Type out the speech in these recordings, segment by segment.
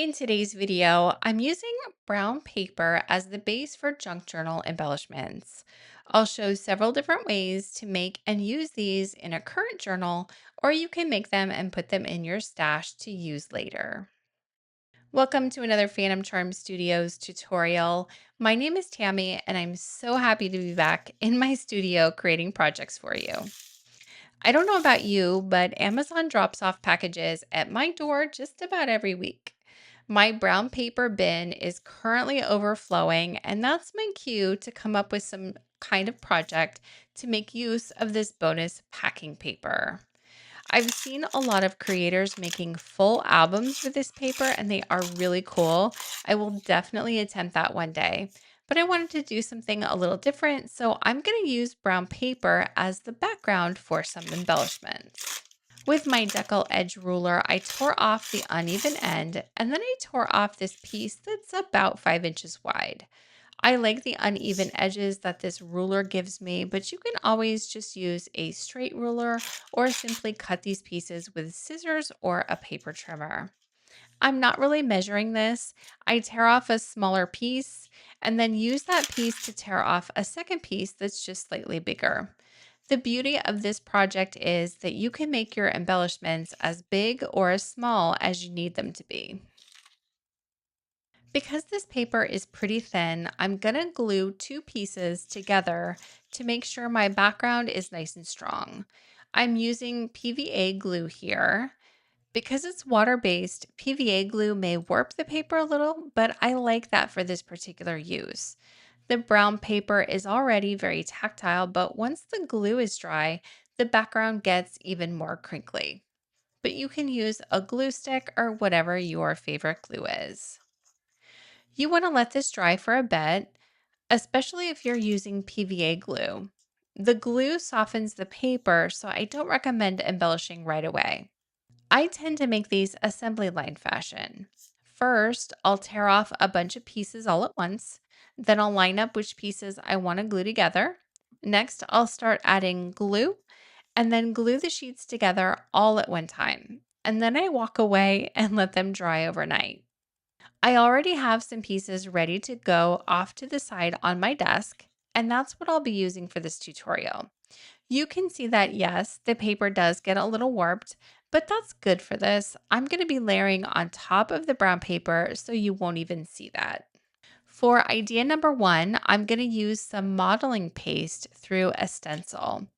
In today's video, I'm using brown paper as the base for junk journal embellishments. I'll show several different ways to make and use these in a current journal, or you can make them and put them in your stash to use later. Welcome to another Phantom Charm Studios tutorial. My name is Tammy, and I'm so happy to be back in my studio creating projects for you. I don't know about you, but Amazon drops off packages at my door just about every week. My brown paper bin is currently overflowing, and that's my cue to come up with some kind of project to make use of this bonus packing paper. I've seen a lot of creators making full albums with this paper, and they are really cool. I will definitely attempt that one day. But I wanted to do something a little different, so I'm going to use brown paper as the background for some embellishments. With my decal edge ruler, I tore off the uneven end, and then I tore off this piece that's about 5 inches wide. I like the uneven edges that this ruler gives me, but you can always just use a straight ruler or simply cut these pieces with scissors or a paper trimmer. I'm not really measuring this. I tear off a smaller piece and then use that piece to tear off a second piece that's just slightly bigger. The beauty of this project is that you can make your embellishments as big or as small as you need them to be. Because this paper is pretty thin, I'm going to glue two pieces together to make sure my background is nice and strong. I'm using PVA glue here. Because it's water-based, PVA glue may warp the paper a little, but I like that for this particular use. The brown paper is already very tactile, but once the glue is dry, the background gets even more crinkly. But you can use a glue stick or whatever your favorite glue is. You want to let this dry for a bit, especially if you're using PVA glue. The glue softens the paper, so I don't recommend embellishing right away. I tend to make these assembly line fashion. First, I'll tear off a bunch of pieces all at once. Then I'll line up which pieces I want to glue together. Next, I'll start adding glue and then glue the sheets together all at one time. And then I walk away and let them dry overnight. I already have some pieces ready to go off to the side on my desk, and that's what I'll be using for this tutorial. You can see that, yes, the paper does get a little warped, but that's good for this. I'm going to be layering on top of the brown paper so you won't even see that. For idea number one, I'm going to use some modeling paste through a stencil.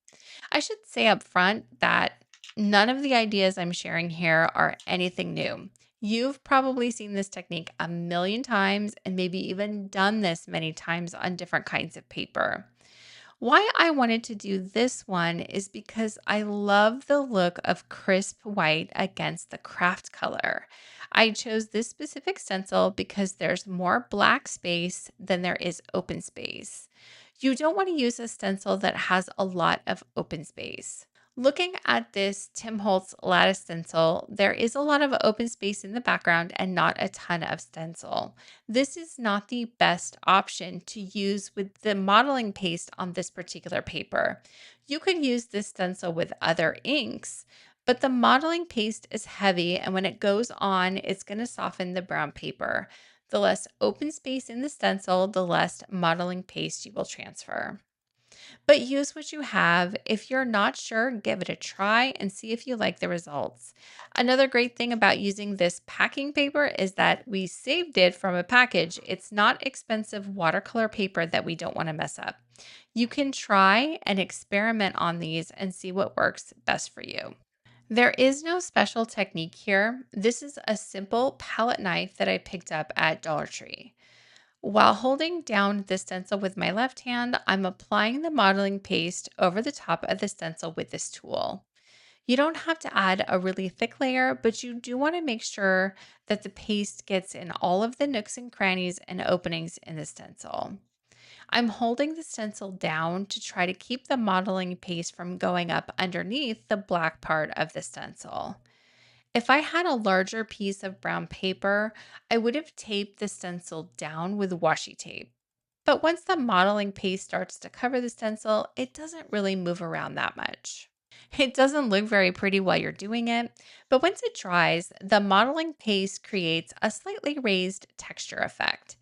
I should say up front that none of the ideas I'm sharing here are anything new. You've probably seen this technique a million times and maybe even done this many times on different kinds of paper. Why I wanted to do this one is because I love the look of crisp white against the kraft color. I chose this specific stencil because there's more black space than there is open space. You don't want to use a stencil that has a lot of open space. Looking at this Tim Holtz lattice stencil, there is a lot of open space in the background and not a ton of stencil. This is not the best option to use with the modeling paste on this particular paper. You could use this stencil with other inks, but the modeling paste is heavy, and when it goes on, it's going to soften the brown paper. The less open space in the stencil, the less modeling paste you will transfer. But use what you have. If you're not sure, give it a try and see if you like the results. Another great thing about using this packing paper is that we saved it from a package. It's not expensive watercolor paper that we don't want to mess up. You can try and experiment on these and see what works best for you. There is no special technique here. This is a simple palette knife that I picked up at Dollar Tree. While holding down the stencil with my left hand, I'm applying the modeling paste over the top of the stencil with this tool. You don't have to add a really thick layer, but you do want to make sure that the paste gets in all of the nooks and crannies and openings in the stencil. I'm holding the stencil down to try to keep the modeling paste from going up underneath the black part of the stencil. If I had a larger piece of brown paper, I would have taped the stencil down with washi tape. But once the modeling paste starts to cover the stencil, it doesn't really move around that much. It doesn't look very pretty while you're doing it, but once it dries, the modeling paste creates a slightly raised texture effect.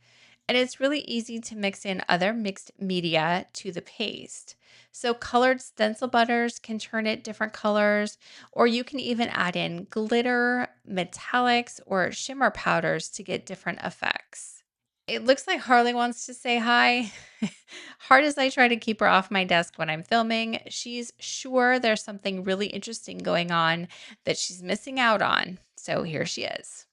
And it's really easy to mix in other mixed media to the paste. So, colored stencil butters can turn it different colors, or you can even add in glitter, metallics, or shimmer powders to get different effects. It looks like Harley wants to say hi. Hard as I try to keep her off my desk when I'm filming, she's sure there's something really interesting going on that she's missing out on. So here she is.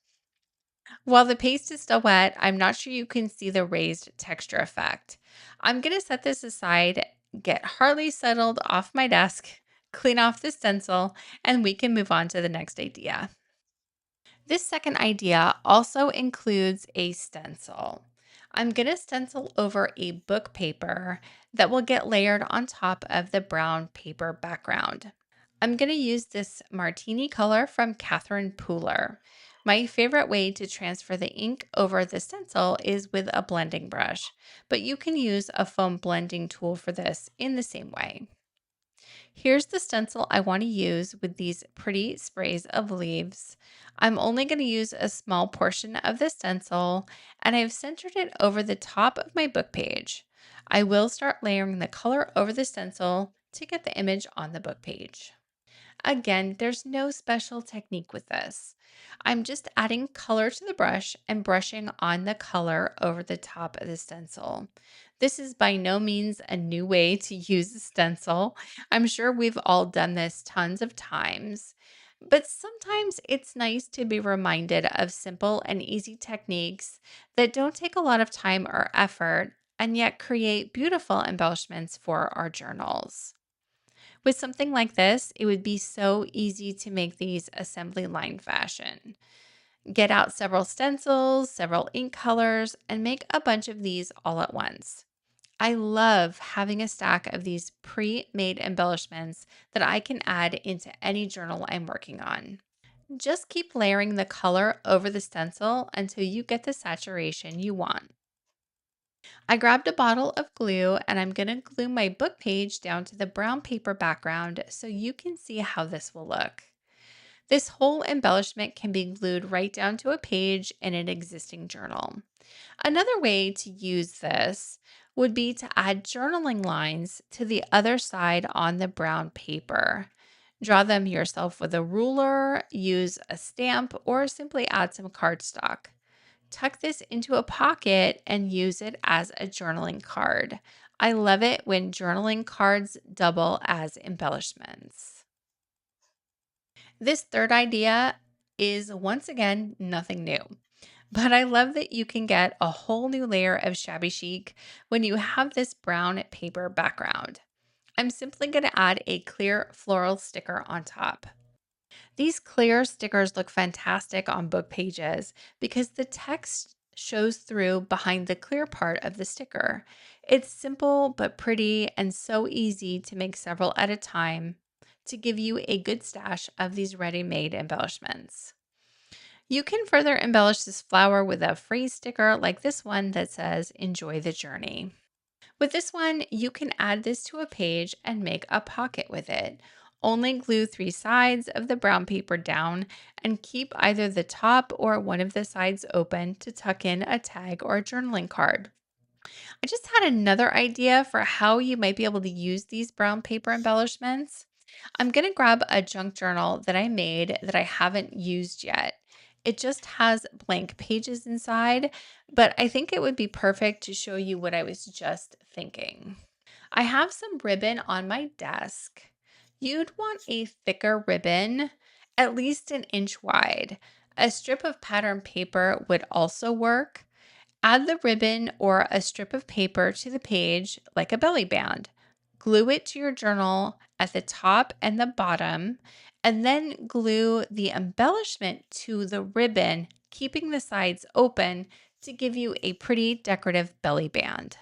While the paste is still wet, I'm not sure you can see the raised texture effect. I'm going to set this aside, get Harley settled off my desk, clean off the stencil, and we can move on to the next idea. This second idea also includes a stencil. I'm going to stencil over a book paper that will get layered on top of the brown paper background. I'm going to use this martini color from Catherine Pooler. My favorite way to transfer the ink over the stencil is with a blending brush, but you can use a foam blending tool for this in the same way. Here's the stencil I want to use with these pretty sprays of leaves. I'm only going to use a small portion of the stencil, and I've centered it over the top of my book page. I will start layering the color over the stencil to get the image on the book page. Again, there's no special technique with this. I'm just adding color to the brush and brushing on the color over the top of the stencil. This is by no means a new way to use a stencil. I'm sure we've all done this tons of times. But sometimes it's nice to be reminded of simple and easy techniques that don't take a lot of time or effort and yet create beautiful embellishments for our journals. With something like this, it would be so easy to make these assembly line fashion. Get out several stencils, several ink colors, and make a bunch of these all at once. I love having a stack of these pre-made embellishments that I can add into any journal I'm working on. Just keep layering the color over the stencil until you get the saturation you want. I grabbed a bottle of glue and I'm going to glue my book page down to the brown paper background so you can see how this will look. This whole embellishment can be glued right down to a page in an existing journal. Another way to use this would be to add journaling lines to the other side on the brown paper. Draw them yourself with a ruler, use a stamp, or simply add some cardstock. Tuck this into a pocket and use it as a journaling card. I love it when journaling cards double as embellishments. This third idea is once again nothing new, but I love that you can get a whole new layer of shabby chic when you have this brown paper background. I'm simply going to add a clear floral sticker on top. These clear stickers look fantastic on book pages because the text shows through behind the clear part of the sticker. It's simple but pretty and so easy to make several at a time to give you a good stash of these ready-made embellishments. You can further embellish this flower with a free sticker like this one that says, "Enjoy the journey." With this one, you can add this to a page and make a pocket with it. Only glue 3 sides of the brown paper down and keep either the top or one of the sides open to tuck in a tag or a journaling card. I just had another idea for how you might be able to use these brown paper embellishments. I'm going to grab a junk journal that I made that I haven't used yet. It just has blank pages inside, but I think it would be perfect to show you what I was just thinking. I have some ribbon on my desk. You'd want a thicker ribbon, at least an inch wide. A strip of pattern paper would also work. Add the ribbon or a strip of paper to the page like a belly band. Glue it to your journal at the top and the bottom, and then glue the embellishment to the ribbon, keeping the sides open to give you a pretty decorative belly band.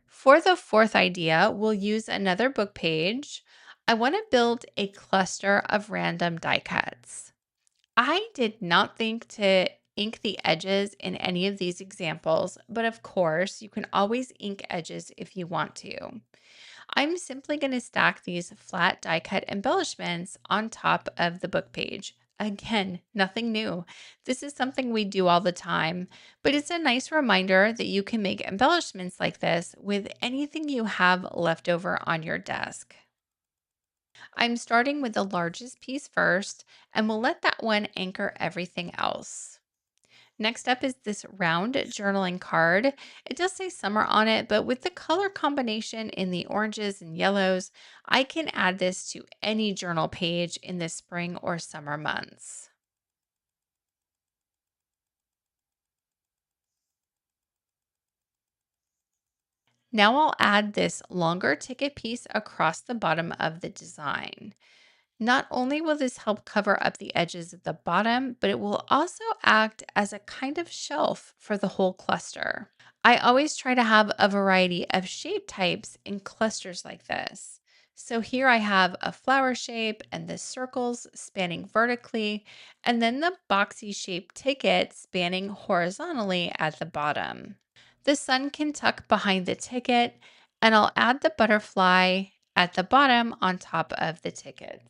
For the fourth idea, we'll use another book page. I want to build a cluster of random die cuts. I did not think to ink the edges in any of these examples, but of course, you can always ink edges if you want to. I'm simply going to stack these flat die cut embellishments on top of the book page. Again, nothing new. This is something we do all the time, but it's a nice reminder that you can make embellishments like this with anything you have left over on your desk. I'm starting with the largest piece first, and we'll let that one anchor everything else. Next up is this round journaling card. It does say summer on it, but with the color combination in the oranges and yellows, I can add this to any journal page in the spring or summer months. Now I'll add this longer ticket piece across the bottom of the design. Not only will this help cover up the edges at the bottom, but it will also act as a kind of shelf for the whole cluster. I always try to have a variety of shape types in clusters like this. So here I have a flower shape and the circles spanning vertically, and then the boxy shaped ticket spanning horizontally at the bottom. The sun can tuck behind the ticket, and I'll add the butterfly at the bottom on top of the ticket.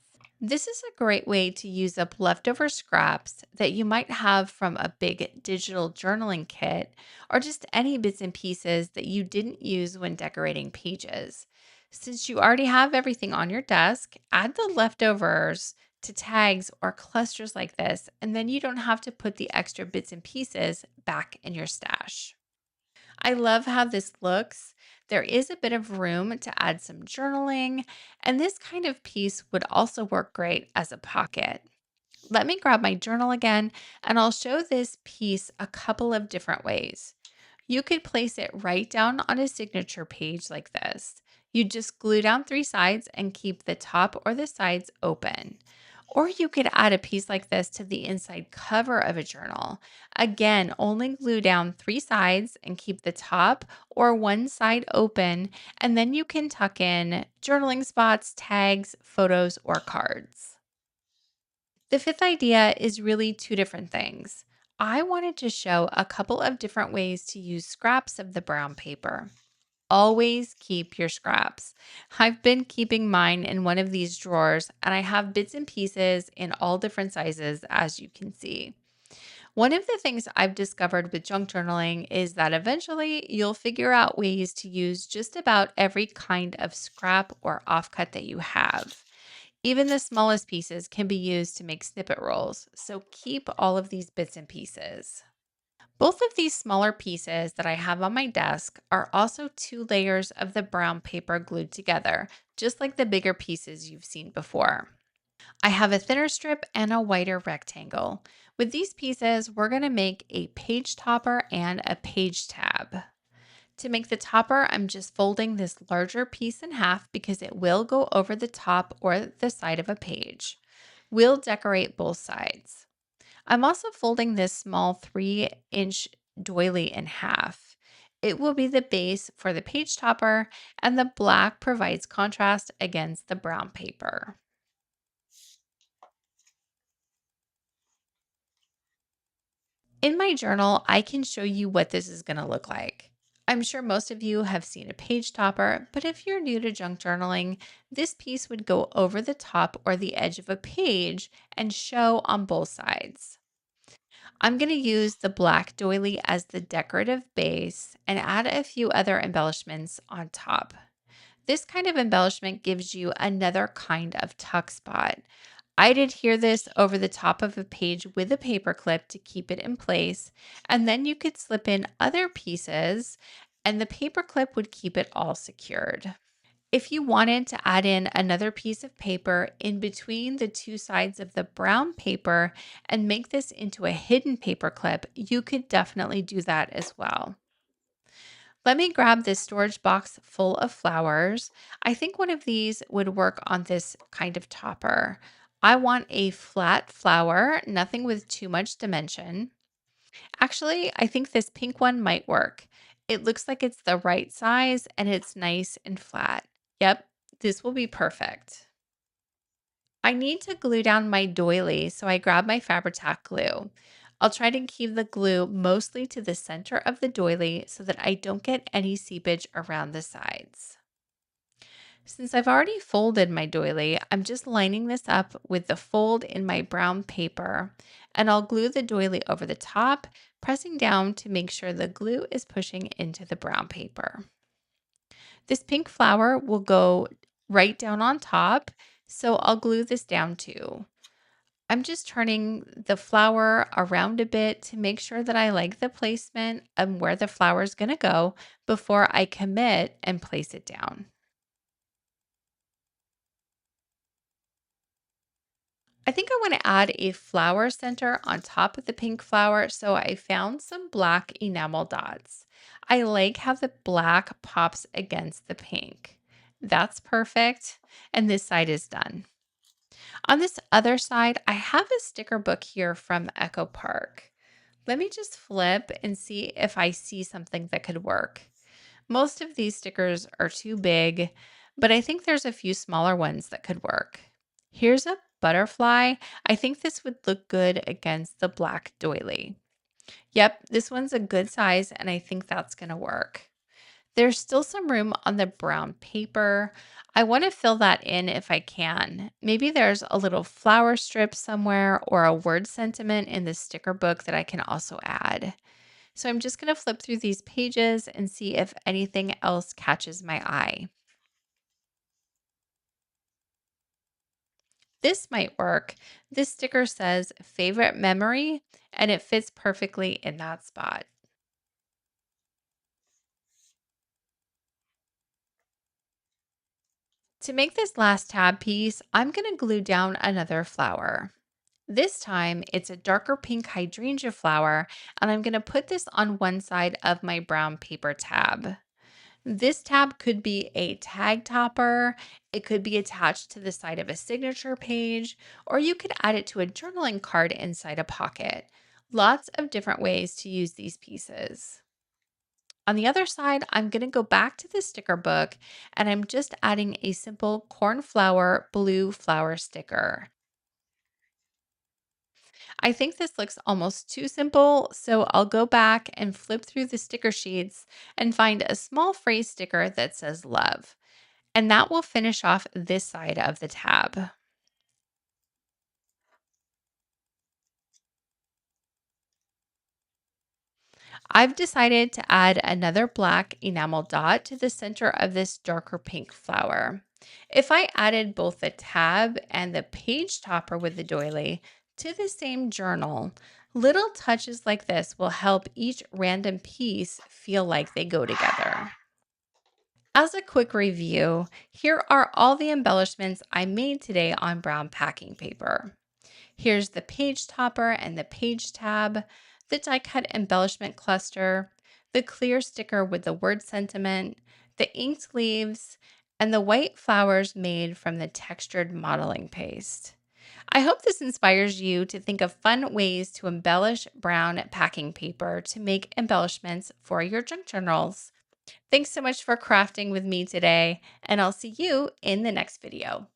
This is a great way to use up leftover scraps that you might have from a big digital journaling kit or just any bits and pieces that you didn't use when decorating pages. Since you already have everything on your desk, add the leftovers to tags or clusters like this, and then you don't have to put the extra bits and pieces back in your stash. I love how this looks. There is a bit of room to add some journaling, and this kind of piece would also work great as a pocket. Let me grab my journal again, and I'll show this piece a couple of different ways. You could place it right down on a signature page like this. You just glue down three sides and keep the top or the sides open. Or you could add a piece like this to the inside cover of a journal. Again, only glue down three sides and keep the top or one side open, and then you can tuck in journaling spots, tags, photos, or cards. The fifth idea is really two different things. I wanted to show a couple of different ways to use scraps of the brown paper. Always keep your scraps. I've been keeping mine in one of these drawers, and I have bits and pieces in all different sizes, as you can see. One of the things I've discovered with junk journaling is that eventually you'll figure out ways to use just about every kind of scrap or offcut that you have. Even the smallest pieces can be used to make snippet rolls, so keep all of these bits and pieces. Both of these smaller pieces that I have on my desk are also two layers of the brown paper glued together, just like the bigger pieces you've seen before. I have a thinner strip and a wider rectangle. With these pieces, we're going to make a page topper and a page tab. To make the topper, I'm just folding this larger piece in half because it will go over the top or the side of a page. We'll decorate both sides. I'm also folding this small 3-inch doily in half. It will be the base for the page topper, and the black provides contrast against the brown paper. In my journal, I can show you what this is going to look like. I'm sure most of you have seen a page topper, but if you're new to junk journaling, this piece would go over the top or the edge of a page and show on both sides. I'm going to use the black doily as the decorative base and add a few other embellishments on top. This kind of embellishment gives you another kind of tuck spot. I'd adhere this over the top of a page with a paper clip to keep it in place, and then you could slip in other pieces and the paper clip would keep it all secured. If you wanted to add in another piece of paper in between the two sides of the brown paper and make this into a hidden paper clip, you could definitely do that as well. Let me grab this storage box full of flowers. I think one of these would work on this kind of topper. I want a flat flower, nothing with too much dimension. Actually, I think this pink one might work. It looks like it's the right size and it's nice and flat. Yep, this will be perfect. I need to glue down my doily, so I grab my Fabri-Tac glue. I'll try to keep the glue mostly to the center of the doily so that I don't get any seepage around the sides. Since I've already folded my doily, I'm just lining this up with the fold in my brown paper, and I'll glue the doily over the top, pressing down to make sure the glue is pushing into the brown paper. This pink flower will go right down on top, so I'll glue this down too. I'm just turning the flower around a bit to make sure that I like the placement and where the flower is going to go before I commit and place it down. I think I want to add a flower center on top of the pink flower, so I found some black enamel dots. I like how the black pops against the pink. That's perfect. And this side is done. On this other side, I have a sticker book here from Echo Park. Let me just flip and see if I see something that could work. Most of these stickers are too big, but I think there's a few smaller ones that could work. Here's a butterfly. I think this would look good against the black doily. Yep, this one's a good size, and I think that's going to work. There's still some room on the brown paper. I want to fill that in if I can. Maybe there's a little flower strip somewhere or a word sentiment in the sticker book that I can also add. So I'm just going to flip through these pages and see if anything else catches my eye. This might work. This sticker says favorite memory, and it fits perfectly in that spot. To make this last tab piece, I'm going to glue down another flower. This time it's a darker pink hydrangea flower, and I'm going to put this on one side of my brown paper tab. This tab could be a tag topper, it could be attached to the side of a signature page, or you could add it to a journaling card inside a pocket. Lots of different ways to use these pieces. On the other side, I'm going to go back to the sticker book and I'm just adding a simple cornflower blue flower sticker. I think this looks almost too simple, so I'll go back and flip through the sticker sheets and find a small phrase sticker that says love. And that will finish off this side of the tab. I've decided to add another black enamel dot to the center of this darker pink flower. If I added both the tab and the page topper with the doily to the same journal, little touches like this will help each random piece feel like they go together. As a quick review, here are all the embellishments I made today on brown packing paper. Here's the page topper and the page tab, the die cut embellishment cluster, the clear sticker with the word sentiment, the inked leaves, and the white flowers made from the textured modeling paste. I hope this inspires you to think of fun ways to embellish brown packing paper to make embellishments for your junk journals. Thanks so much for crafting with me today, and I'll see you in the next video.